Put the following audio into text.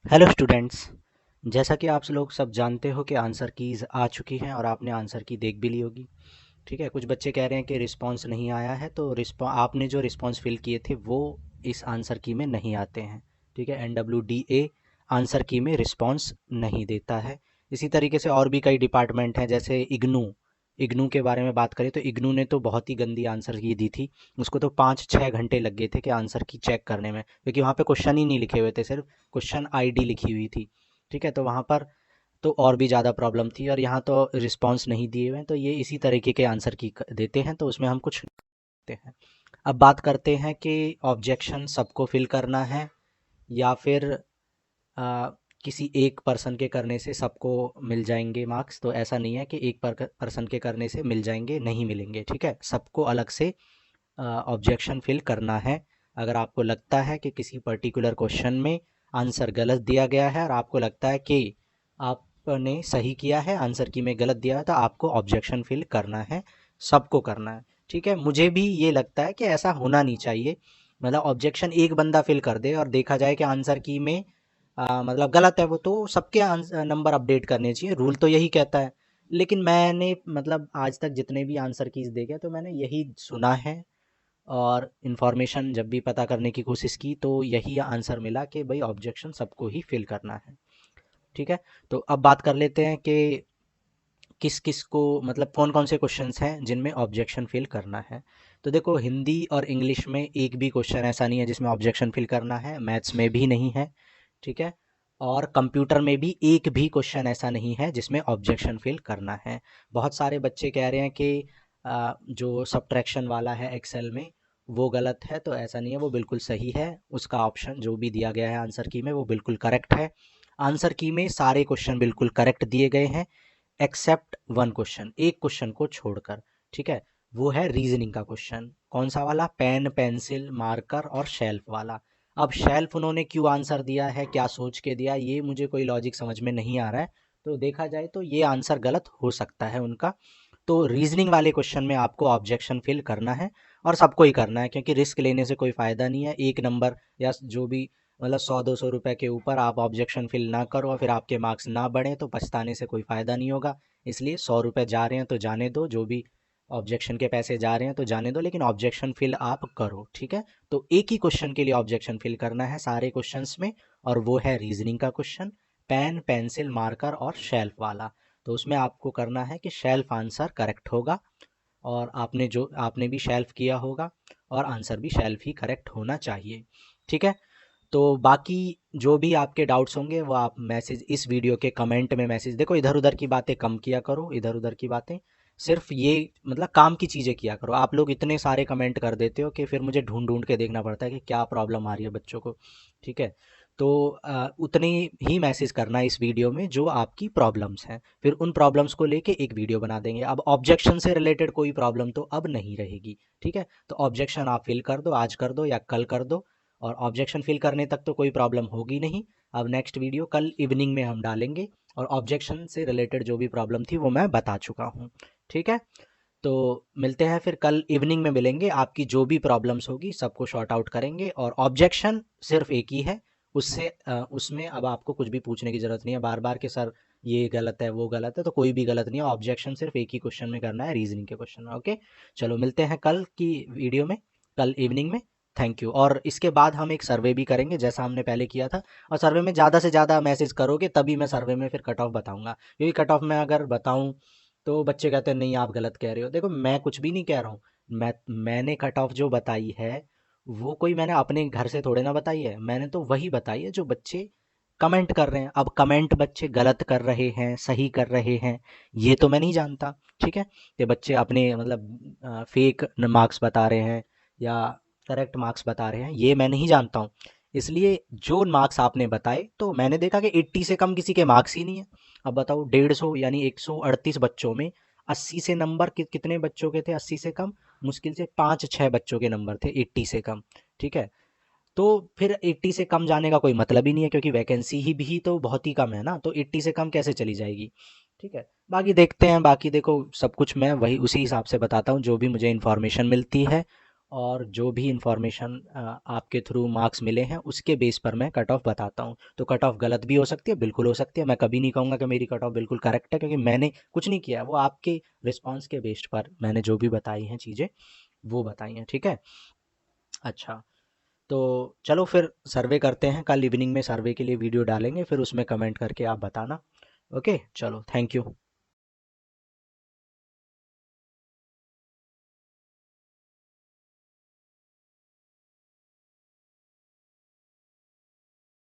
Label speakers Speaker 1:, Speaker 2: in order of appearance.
Speaker 1: Hello students. जैसा कि आप लोग सब जानते हो कि आंसर कीज़ आ चुकी हैं और आपने आंसर की देख भी ली होगी। ठीक है, कुछ बच्चे कह रहे हैं कि रिस्पांस नहीं आया है, तो आपने जो रिस्पांस फिल किए थे वो इस आंसर की में नहीं आते हैं। ठीक है, NWDA आंसर की में रिस्पांस नहीं देता है। इसी तरीके से और भी कई डिपार्टमेंट हैं, जैसे इग्नू। इग्नू के बारे में बात करें तो इग्नू ने तो बहुत ही गंदी आंसर की दी थी। उसको तो 5-6 घंटे लग गए थे कि आंसर की चेक करने में, क्योंकि वहाँ पे क्वेश्चन ही नहीं लिखे हुए थे, सिर्फ क्वेश्चन आईडी लिखी हुई थी। ठीक है, तो वहाँ पर तो और भी ज़्यादा प्रॉब्लम थी, और यहाँ तो रिस्पांस नहीं दिए हुए हैं, तो ये इसी तरीके के आंसर की देते हैं, तो उसमें हम कुछ देते हैं। अब बात करते हैं कि ऑब्जेक्शन सबको फिल करना है या फिर किसी एक पर्सन के करने से सबको मिल जाएंगे मार्क्स। तो ऐसा नहीं है कि एक पर्सन के करने से मिल जाएंगे, नहीं मिलेंगे। ठीक है, सबको अलग से ऑब्जेक्शन फिल करना है। अगर आपको लगता है कि किसी पर्टिकुलर क्वेश्चन में आंसर गलत दिया गया है और आपको लगता है कि आपने सही किया है, आंसर की में गलत दिया है, तो आपको ऑब्जेक्शन फिल करना है, सबको करना है। ठीक है, मुझे भी ये लगता है कि ऐसा होना नहीं चाहिए। मतलब ऑब्जेक्शन एक बंदा फिल कर दे और देखा जाए कि आंसर की में मतलब गलत है वो, तो सबके नंबर अपडेट करने चाहिए, रूल तो यही कहता है। लेकिन मैंने मतलब आज तक जितने भी आंसर कीज देखे तो मैंने यही सुना है, और इन्फॉर्मेशन जब भी पता करने की कोशिश की तो यही आंसर मिला कि भाई ऑब्जेक्शन सबको ही फिल करना है। ठीक है, तो अब बात कर लेते हैं कि किस किस को मतलब कौन कौन से क्वेश्चंस हैं जिनमें ऑब्जेक्शन फिल करना है। तो देखो, हिंदी और इंग्लिश में एक भी क्वेश्चन ऐसा नहीं है जिसमें ऑब्जेक्शन फिल करना है, मैथ्स में भी नहीं है। ठीक है, और कंप्यूटर में भी एक भी क्वेश्चन ऐसा नहीं है जिसमें ऑब्जेक्शन फिल करना है। बहुत सारे बच्चे कह रहे हैं कि जो सब्ट्रैक्शन वाला है एक्सेल में वो गलत है, तो ऐसा नहीं है, वो बिल्कुल सही है। उसका ऑप्शन जो भी दिया गया है आंसर की में वो बिल्कुल करेक्ट है। आंसर की में सारे क्वेश्चन बिल्कुल करेक्ट दिए गए हैं, एक्सेप्ट वन क्वेश्चन, एक क्वेश्चन को छोड़कर। ठीक है, वो है रीजनिंग का क्वेश्चन। कौन सा वाला? पेन, पेंसिल, मार्कर और शेल्फ वाला। अब शेल्फ उन्होंने क्यों आंसर दिया है, क्या सोच के दिया, ये मुझे कोई लॉजिक समझ में नहीं आ रहा है। तो देखा जाए तो ये आंसर गलत हो सकता है उनका। तो रीजनिंग वाले क्वेश्चन में आपको ऑब्जेक्शन फिल करना है, और सबको ही करना है, क्योंकि रिस्क लेने से कोई फ़ायदा नहीं है। एक नंबर या जो भी मतलब 100-200 रुपए के ऊपर आप ऑब्जेक्शन फिल ना करो और फिर आपके मार्क्स ना बढ़े तो पछताने से कोई फ़ायदा नहीं होगा। इसलिए 100 रुपये जा रहे हैं तो जाने दो, जो भी ऑब्जेक्शन के पैसे जा रहे हैं तो जाने दो, लेकिन ऑब्जेक्शन फिल आप करो। ठीक है, तो एक ही क्वेश्चन के लिए ऑब्जेक्शन फिल करना है सारे क्वेश्चंस में, और वो है रीजनिंग का क्वेश्चन, पेन, पेंसिल, मार्कर और शेल्फ वाला। तो उसमें आपको करना है कि शेल्फ आंसर करेक्ट होगा, और आपने भी शेल्फ किया होगा, और आंसर भी शेल्फ ही करेक्ट होना चाहिए। ठीक है, तो बाकी जो भी आपके डाउट्स होंगे वो आप मैसेज, इस वीडियो के कमेंट में मैसेज, देखो इधर उधर की बातें कम किया करो, इधर उधर की बातें सिर्फ ये मतलब काम की चीज़ें किया करो। आप लोग इतने सारे कमेंट कर देते हो कि फिर मुझे ढूंढ ढूंढ के देखना पड़ता है कि क्या प्रॉब्लम आ रही है बच्चों को। ठीक है, तो उतनी ही मैसेज करना इस वीडियो में जो आपकी प्रॉब्लम्स हैं, फिर उन प्रॉब्लम्स को लेके एक वीडियो बना देंगे। अब ऑब्जेक्शन से रिलेटेड कोई प्रॉब्लम तो अब नहीं रहेगी। ठीक है, तो ऑब्जेक्शन आप फिल कर दो, आज कर दो या कल कर दो, और ऑब्जेक्शन फिल करने तक तो कोई प्रॉब्लम होगी नहीं। अब नेक्स्ट वीडियो कल इवनिंग में हम डालेंगे, और ऑब्जेक्शन से रिलेटेड जो भी प्रॉब्लम थी वो मैं बता चुका हूँ। ठीक है, तो मिलते हैं फिर कल इवनिंग में, मिलेंगे, आपकी जो भी प्रॉब्लम्स होगी सबको शॉर्ट आउट करेंगे। और ऑब्जेक्शन सिर्फ एक ही है, उसमें अब आपको कुछ भी पूछने की ज़रूरत नहीं है बार बार कि सर ये गलत है वो गलत है, तो कोई भी गलत नहीं है। ऑब्जेक्शन सिर्फ एक ही क्वेश्चन में करना है, रीजनिंग के क्वेश्चन में। ओके, चलो मिलते हैं कल की वीडियो में, कल इवनिंग में। Thank you. और इसके बाद हम एक सर्वे भी करेंगे जैसा हमने पहले किया था, और सर्वे में ज़्यादा से ज़्यादा मैसेज करोगे तभी मैं सर्वे में फिर कट ऑफ बताऊंगा, क्योंकि कट ऑफ में अगर बताऊं तो बच्चे कहते हैं नहीं आप गलत कह रहे हो। देखो, मैं कुछ भी नहीं कह रहा हूँ। मैंने कट ऑफ जो बताई है वो कोई मैंने अपने घर से थोड़े ना बताई है, मैंने तो वही बताई है जो बच्चे कमेंट कर रहे हैं। अब कमेंट बच्चे गलत कर रहे हैं, सही कर रहे हैं, ये तो मैं नहीं जानता। ठीक है, कि बच्चे अपने मतलब फेक मार्क्स बता रहे हैं या करेक्ट मार्क्स बता रहे हैं, ये मैं नहीं जानता हूँ। इसलिए जो मार्क्स आपने बताए तो मैंने देखा कि 80 से कम किसी के मार्क्स ही नहीं है। अब बताओ, 150 यानी 138 बच्चों में 80 से नंबर कितने बच्चों के थे? 80 से कम मुश्किल से 5-6 बच्चों के नंबर थे 80 से कम। ठीक है, तो फिर 80 से कम जाने का कोई मतलब ही नहीं है, क्योंकि वैकेंसी ही भी तो बहुत ही कम है ना, तो 80 से कम कैसे चली जाएगी। ठीक है, बाकी देखते हैं। बाकी देखो, सब कुछ मैं वही उसी हिसाब से बताता हूँ जो भी मुझे इन्फॉर्मेशन मिलती है, और जो भी इंफॉर्मेशन आपके थ्रू मार्क्स मिले हैं उसके बेस पर मैं कट ऑफ बताता हूँ। तो कट ऑफ गलत भी हो सकती है, बिल्कुल हो सकती है। मैं कभी नहीं कहूँगा कि मेरी कट ऑफ बिल्कुल करेक्ट है, क्योंकि मैंने कुछ नहीं किया है, वो आपके रिस्पॉन्स के बेस्ड पर मैंने जो भी बताई हैं चीज़ें वो बताई हैं, ठीक है। अच्छा, तो चलो फिर सर्वे करते हैं, कल इवनिंग में सर्वे के लिए वीडियो डालेंगे, फिर उसमें कमेंट करके आप बताना। ओके, चलो, थैंक यू।